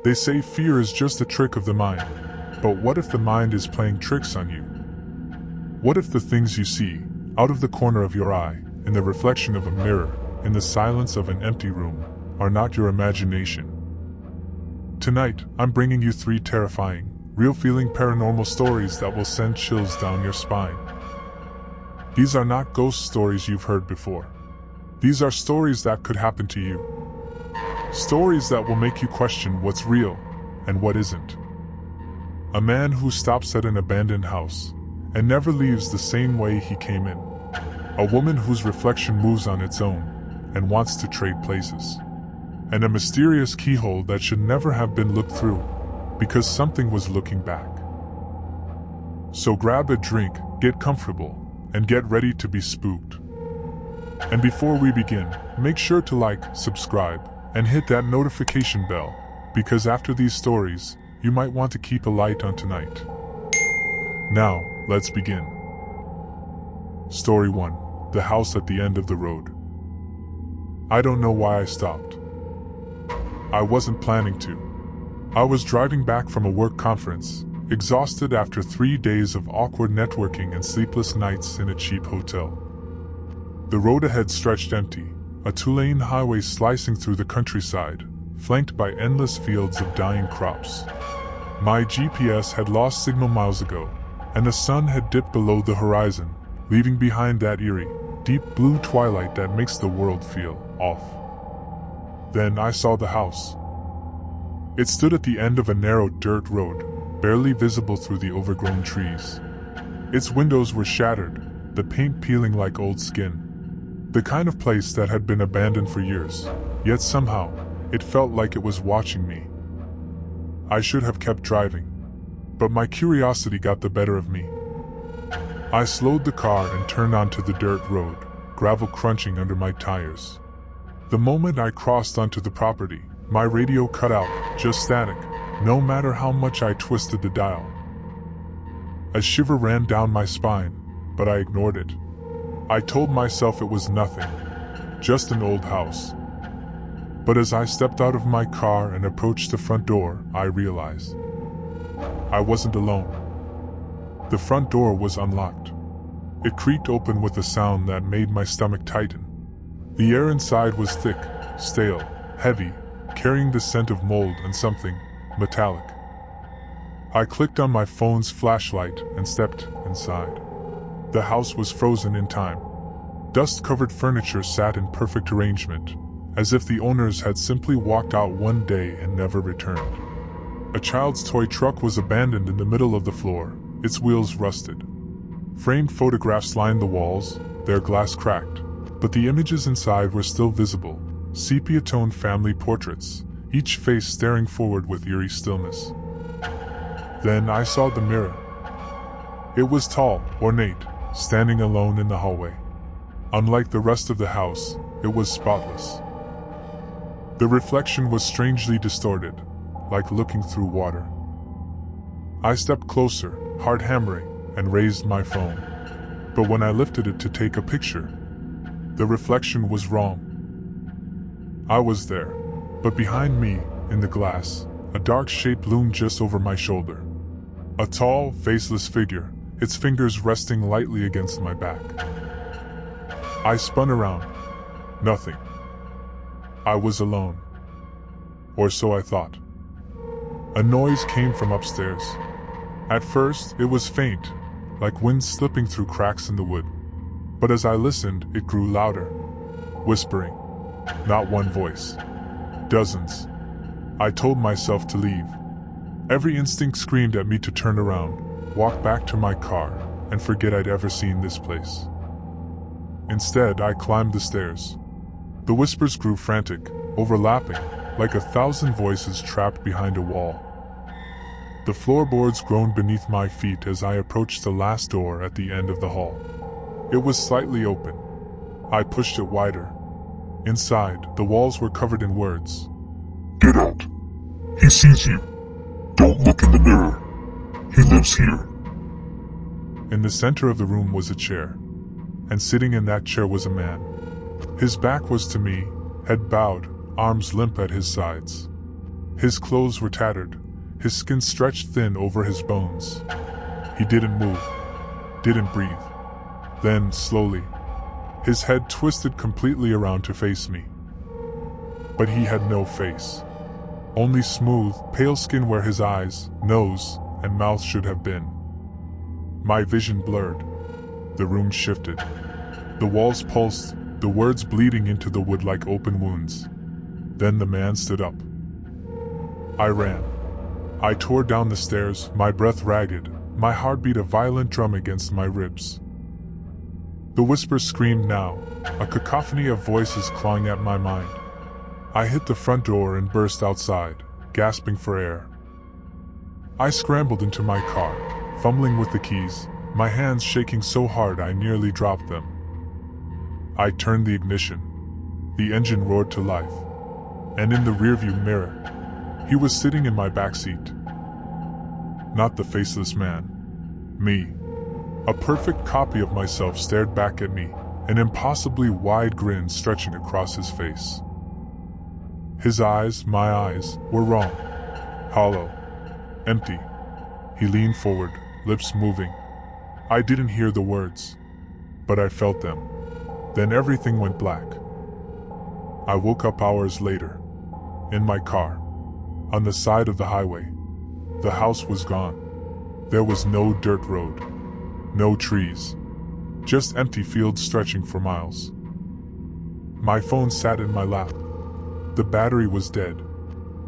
They say fear is just a trick of the mind. But what if the mind is playing tricks on you? What if the things you see, out of the corner of your eye, in the reflection of a mirror, in the silence of an empty room, are not your imagination? Tonight, I'm bringing you 3 terrifying, real-feeling paranormal stories that will send chills down your spine. These are not ghost stories you've heard before. These are stories that could happen to you. Stories that will make you question what's real and what isn't. A man who stops at an abandoned house and never leaves the same way he came in. A woman whose reflection moves on its own and wants to trade places. And a mysterious keyhole that should never have been looked through because something was looking back. So grab a drink, get comfortable, and get ready to be spooked. And before we begin, make sure to like, subscribe, and hit that notification bell, because after these stories, you might want to keep a light on tonight. Now, let's begin. Story 1. The House at the End of the Road. I don't know why I stopped. I wasn't planning to. I was driving back from a work conference, exhausted after 3 days of awkward networking and sleepless nights in a cheap hotel. The road ahead stretched empty, a 2-lane highway slicing through the countryside, flanked by endless fields of dying crops. My GPS had lost signal miles ago, and the sun had dipped below the horizon, leaving behind that eerie, deep blue twilight that makes the world feel off. Then I saw the house. It stood at the end of a narrow dirt road, barely visible through the overgrown trees. Its windows were shattered, the paint peeling like old skin. The kind of place that had been abandoned for years, yet somehow, it felt like it was watching me. I should have kept driving, but my curiosity got the better of me. I slowed the car and turned onto the dirt road, gravel crunching under my tires. The moment I crossed onto the property, my radio cut out, just static, no matter how much I twisted the dial. A shiver ran down my spine, but I ignored it. I told myself it was nothing, just an old house. But as I stepped out of my car and approached the front door, I realized I wasn't alone. The front door was unlocked. It creaked open with a sound that made my stomach tighten. The air inside was thick, stale, heavy, carrying the scent of mold and something metallic. I clicked on my phone's flashlight and stepped inside. The house was frozen in time. Dust-covered furniture sat in perfect arrangement, as if the owners had simply walked out one day and never returned. A child's toy truck was abandoned in the middle of the floor, its wheels rusted. Framed photographs lined the walls, their glass cracked, but the images inside were still visible, sepia-toned family portraits, each face staring forward with eerie stillness. Then I saw the mirror. It was tall, ornate, standing alone in the hallway. Unlike the rest of the house, it was spotless. The reflection was strangely distorted, like looking through water. I stepped closer, heart hammering, and raised my phone. But when I lifted it to take a picture, the reflection was wrong. I was there, but behind me, in the glass, a dark shape loomed just over my shoulder. A tall, faceless figure, its fingers resting lightly against my back. I spun around. Nothing. I was alone. Or so I thought. A noise came from upstairs. At first, it was faint, like wind slipping through cracks in the wood. But as I listened, it grew louder. Whispering. Not one voice. Dozens. I told myself to leave. Every instinct screamed at me to turn around, walk back to my car, and forget I'd ever seen this place. Instead, I climbed the stairs. The whispers grew frantic, overlapping, like 1,000 voices trapped behind a wall. The floorboards groaned beneath my feet as I approached the last door at the end of the hall. It was slightly open. I pushed it wider. Inside, the walls were covered in words. Get out. He sees you. Don't look in the mirror. He lives here. In the center of the room was a chair, and sitting in that chair was a man. His back was to me, head bowed, arms limp at his sides. His clothes were tattered, his skin stretched thin over his bones. He didn't move, didn't breathe. Then, slowly, his head twisted completely around to face me. But he had no face. Only smooth, pale skin where his eyes, nose, and mouth should have been. My vision blurred. The room shifted. The walls pulsed, the words bleeding into the wood like open wounds. Then the man stood up. I ran. I tore down the stairs, my breath ragged, my heartbeat a violent drum against my ribs. The whispers screamed now, a cacophony of voices clawing at my mind. I hit the front door and burst outside, gasping for air. I scrambled into my car, fumbling with the keys, my hands shaking so hard I nearly dropped them. I turned the ignition. The engine roared to life. And in the rearview mirror, he was sitting in my backseat. Not the faceless man. Me. A perfect copy of myself stared back at me, an impossibly wide grin stretching across his face. His eyes, my eyes, were wrong. Hollow. Empty. He leaned forward, lips moving. I didn't hear the words, but I felt them. Then everything went black. I woke up hours later, in my car, on the side of the highway. The house was gone. There was no dirt road, no trees, just empty fields stretching for miles. My phone sat in my lap. The battery was dead.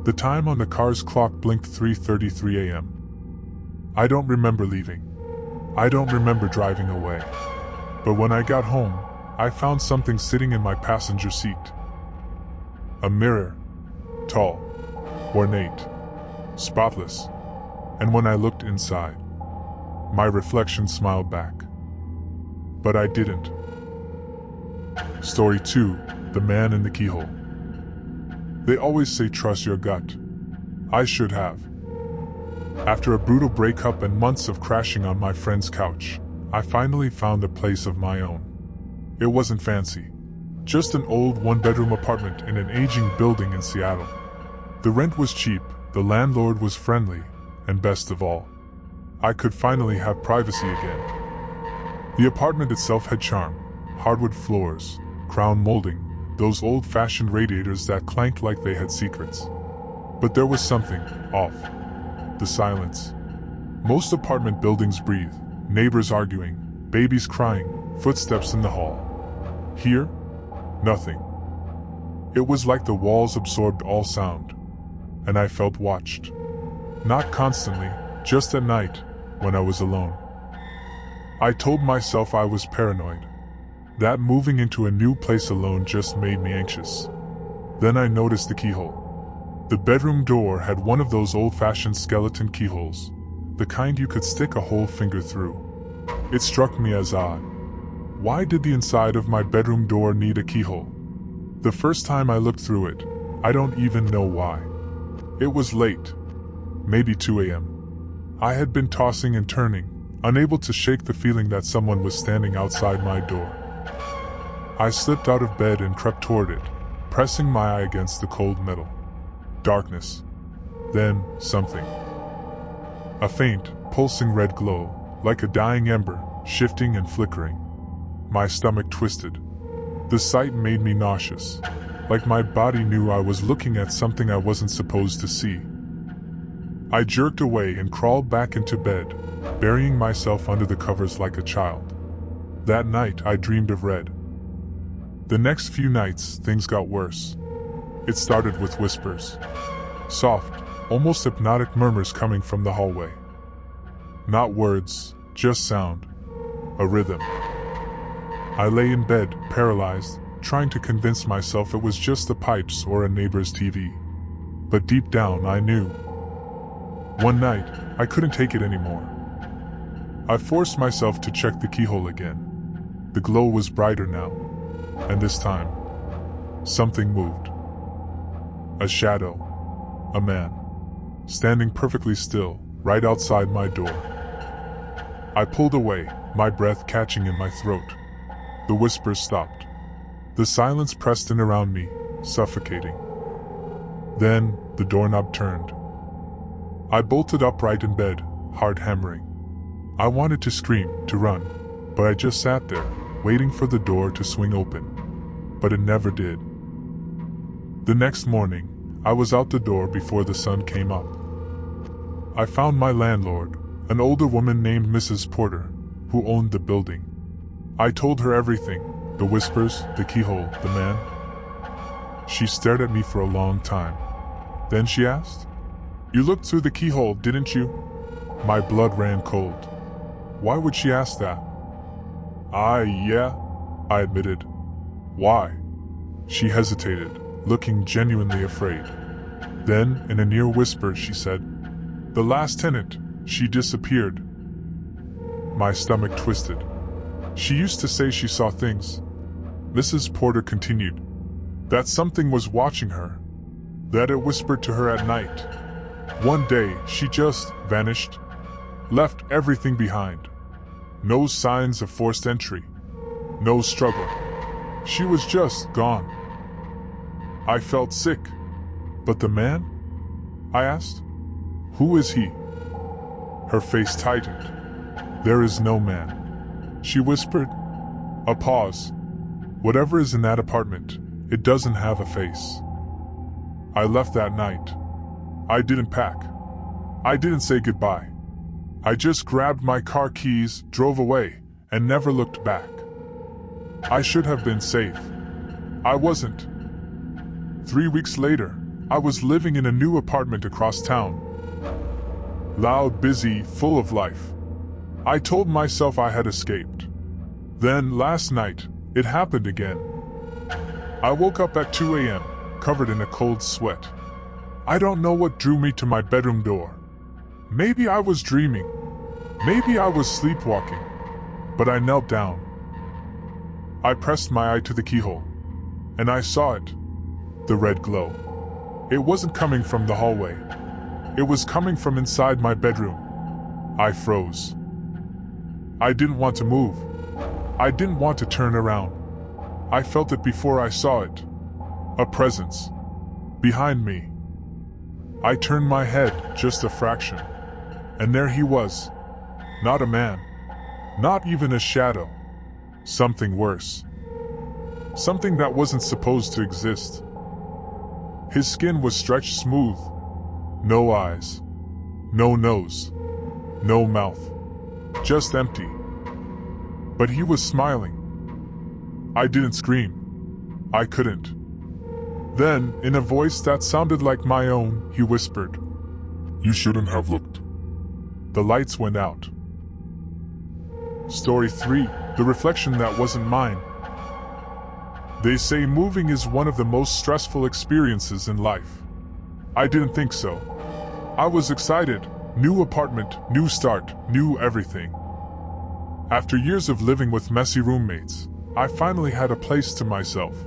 The time on the car's clock blinked 3:33 a.m. I don't remember leaving. I don't remember driving away. But when I got home, I found something sitting in my passenger seat. A mirror. Tall. Ornate. Spotless. And when I looked inside, my reflection smiled back. But I didn't. Story 2. The Man in the Keyhole. They always say trust your gut. I should have. After a brutal breakup and months of crashing on my friend's couch, I finally found a place of my own. It wasn't fancy. Just an old one-bedroom apartment in an aging building in Seattle. The rent was cheap, the landlord was friendly, and best of all, I could finally have privacy again. The apartment itself had charm. Hardwood floors, crown molding, those old-fashioned radiators that clanked like they had secrets. But there was something off. The silence. Most apartment buildings breathe, neighbors arguing, babies crying, footsteps in the hall. Here, nothing. It was like the walls absorbed all sound, and I felt watched. Not constantly, just at night, when I was alone. I told myself I was paranoid, that moving into a new place alone just made me anxious. Then I noticed the keyhole. The bedroom door had one of those old-fashioned skeleton keyholes, the kind you could stick a whole finger through. It struck me as odd. Why did the inside of my bedroom door need a keyhole? The first time I looked through it, I don't even know why. It was late, maybe 2 a.m. I had been tossing and turning, unable to shake the feeling that someone was standing outside my door. I slipped out of bed and crept toward it, pressing my eye against the cold metal. Darkness. Then, something. A faint, pulsing red glow, like a dying ember, shifting and flickering. My stomach twisted. The sight made me nauseous, like my body knew I was looking at something I wasn't supposed to see. I jerked away and crawled back into bed, burying myself under the covers like a child. That night I dreamed of red. The next few nights, things got worse. It started with whispers. Soft, almost hypnotic murmurs coming from the hallway. Not words, just sound. A rhythm. I lay in bed, paralyzed, trying to convince myself it was just the pipes or a neighbor's TV. But deep down I knew. One night, I couldn't take it anymore. I forced myself to check the keyhole again. The glow was brighter now. And this time, something moved. A shadow. A man. Standing perfectly still, right outside my door. I pulled away, my breath catching in my throat. The whispers stopped. The silence pressed in around me, suffocating. Then, the doorknob turned. I bolted upright in bed, heart hammering. I wanted to scream, to run, but I just sat there, waiting for the door to swing open. But it never did. The next morning, I was out the door before the sun came up. I found my landlord, an older woman named Mrs. Porter, who owned the building. I told her everything, the whispers, the keyhole, the man. She stared at me for a long time. Then she asked, "You looked through the keyhole, didn't you?" My blood ran cold. Why would she ask that? Yeah, I admitted. Why? She hesitated, looking genuinely afraid. Then, in a near whisper, she said, "The last tenant, she disappeared." My stomach twisted. She used to say she saw things. Mrs. Porter continued, that something was watching her, that it whispered to her at night. One day, she just vanished, left everything behind. No signs of forced entry, no struggle. She was just gone. I felt sick. But the man? I asked. Who is he? Her face tightened. There is no man, she whispered. A pause. Whatever is in that apartment, it doesn't have a face. I left that night. I didn't pack. I didn't say goodbye. I just grabbed my car keys, drove away, and never looked back. I should have been safe. I wasn't. 3 weeks later, I was living in a new apartment across town. Loud, busy, full of life. I told myself I had escaped. Then, last night, it happened again. I woke up at 2 a.m., covered in a cold sweat. I don't know what drew me to my bedroom door. Maybe I was dreaming. Maybe I was sleepwalking. But I knelt down. I pressed my eye to the keyhole. And I saw it. The red glow. It wasn't coming from the hallway. It was coming from inside my bedroom. I froze. I didn't want to move. I didn't want to turn around. I felt it before I saw it. A presence. Behind me. I turned my head just a fraction. And there he was. Not a man. Not even a shadow. Something worse. Something that wasn't supposed to exist. His skin was stretched smooth. No eyes. No nose. No mouth. Just empty. But he was smiling. I didn't scream. I couldn't. Then, in a voice that sounded like my own, he whispered, "You shouldn't have looked." The lights went out. Story 3. The reflection that wasn't mine. They say moving is one of the most stressful experiences in life. I didn't think so. I was excited. New apartment, new start, new everything. After years of living with messy roommates, I finally had a place to myself.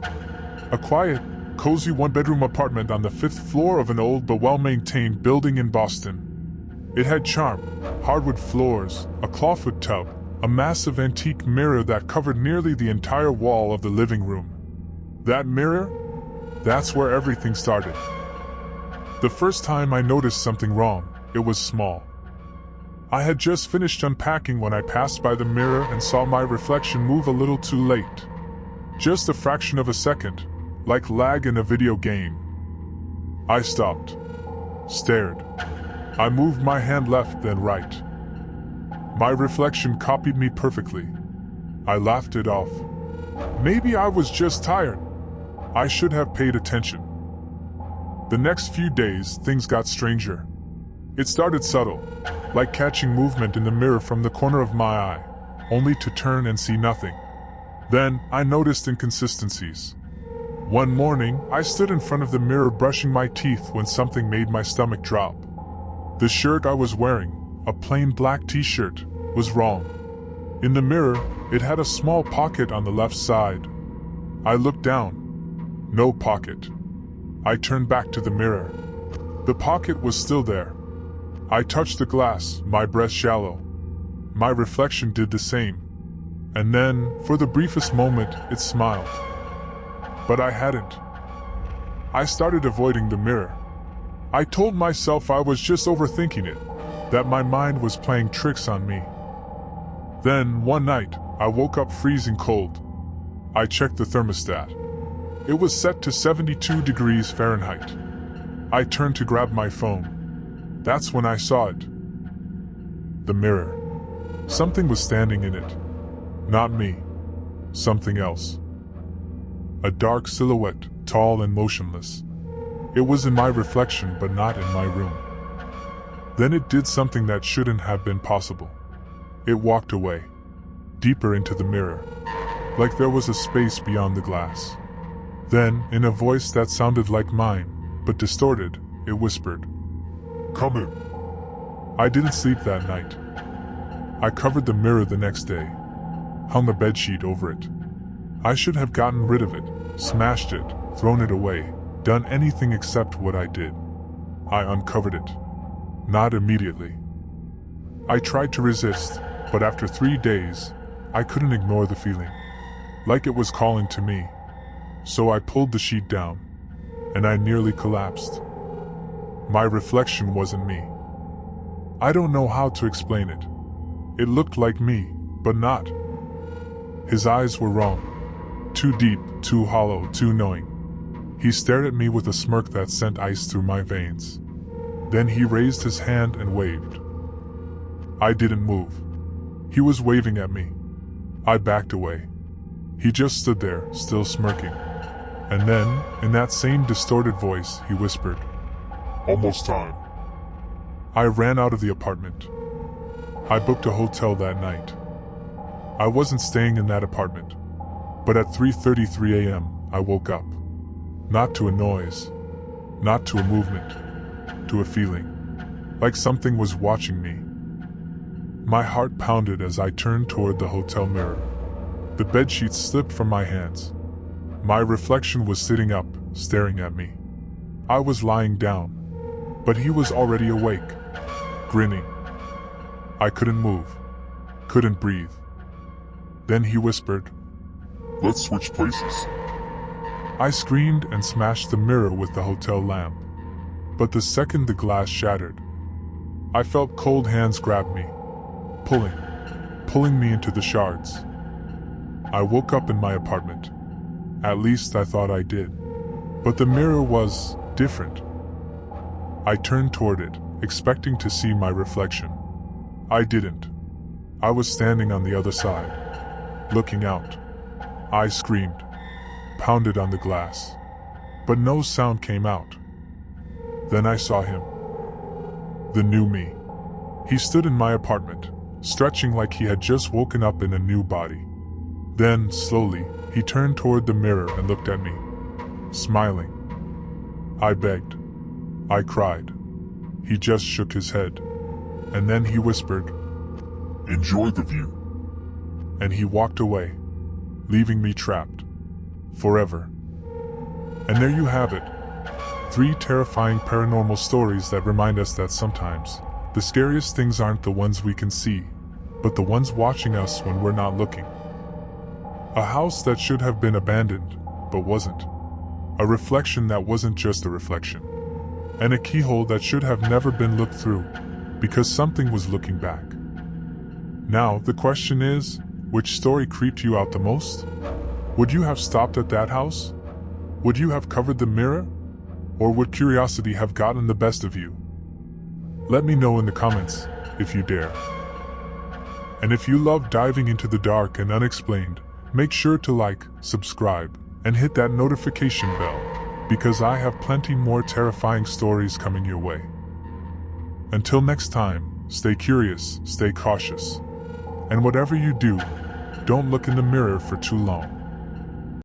A quiet, cozy one-bedroom apartment on the 5th floor of an old but well-maintained building in Boston. It had charm, hardwood floors, a clawfoot tub, a massive antique mirror that covered nearly the entire wall of the living room. That mirror? That's where everything started. The first time I noticed something wrong, it was small. I had just finished unpacking when I passed by the mirror and saw my reflection move a little too late. Just a fraction of a second, like lag in a video game. I stopped. Stared. I moved my hand left then right. My reflection copied me perfectly. I laughed it off. Maybe I was just tired. I should have paid attention. The next few days, things got stranger. It started subtle, like catching movement in the mirror from the corner of my eye, only to turn and see nothing. Then, I noticed inconsistencies. One morning, I stood in front of the mirror brushing my teeth when something made my stomach drop. The shirt I was wearing, a plain black t-shirt, was wrong. In the mirror, it had a small pocket on the left side. I looked down. No pocket. I turned back to the mirror. The pocket was still there. I touched the glass, my breath shallow. My reflection did the same. And then, for the briefest moment, it smiled. But I hadn't. I started avoiding the mirror. I told myself I was just overthinking it, that my mind was playing tricks on me. Then, one night, I woke up freezing cold. I checked the thermostat. It was set to 72 degrees Fahrenheit. I turned to grab my phone. That's when I saw it. The mirror. Something was standing in it. Not me. Something else. A dark silhouette, tall and motionless. It was in my reflection, but not in my room. Then it did something that shouldn't have been possible. It walked away, deeper into the mirror, like there was a space beyond the glass. Then, in a voice that sounded like mine, but distorted, it whispered, "Come in." I didn't sleep that night. I covered the mirror the next day, hung a bedsheet over it. I should have gotten rid of it, smashed it, thrown it away, done anything except what I did. I uncovered it. Not immediately. I tried to resist, but after 3 days, I couldn't ignore the feeling. Like it was calling to me. So I pulled the sheet down, and I nearly collapsed. My reflection wasn't me. I don't know how to explain it. It looked like me, but not. His eyes were wrong. Too deep, too hollow, too knowing. He stared at me with a smirk that sent ice through my veins. Then he raised his hand and waved. I didn't move. He was waving at me. I backed away. He just stood there, still smirking. And then, in that same distorted voice, he whispered, "Almost time." I ran out of the apartment. I booked a hotel that night. I wasn't staying in that apartment. But at 3:33 a.m., I woke up. Not to a noise. Not to a movement. To a feeling. Like something was watching me. My heart pounded as I turned toward the hotel mirror. The bedsheet slipped from my hands. My reflection was sitting up, staring at me. I was lying down, but he was already awake, grinning. I couldn't move, couldn't breathe. Then he whispered, "Let's switch places." I screamed and smashed the mirror with the hotel lamp. But the second the glass shattered, I felt cold hands grab me, pulling me into the shards. I woke up in my apartment. At least I thought I did. But the mirror was different. I turned toward it, expecting to see my reflection. I didn't. I was standing on the other side, looking out. I screamed, pounded on the glass, but no sound came out. Then I saw him. The new me. He stood in my apartment, stretching like he had just woken up in a new body. Then, slowly, he turned toward the mirror and looked at me, smiling. I begged. I cried. He just shook his head. And then he whispered, "Enjoy the view." And he walked away, leaving me trapped. Forever. And there you have it. 3 terrifying paranormal stories that remind us that sometimes, the scariest things aren't the ones we can see, but the ones watching us when we're not looking. A house that should have been abandoned, but wasn't. A reflection that wasn't just a reflection. And a keyhole that should have never been looked through, because something was looking back. Now, the question is, which story creeped you out the most? Would you have stopped at that house? Would you have covered the mirror? Or would curiosity have gotten the best of you? Let me know in the comments, if you dare. And if you love diving into the dark and unexplained, make sure to like, subscribe, and hit that notification bell, because I have plenty more terrifying stories coming your way. Until next time, stay curious, stay cautious. And whatever you do, don't look in the mirror for too long.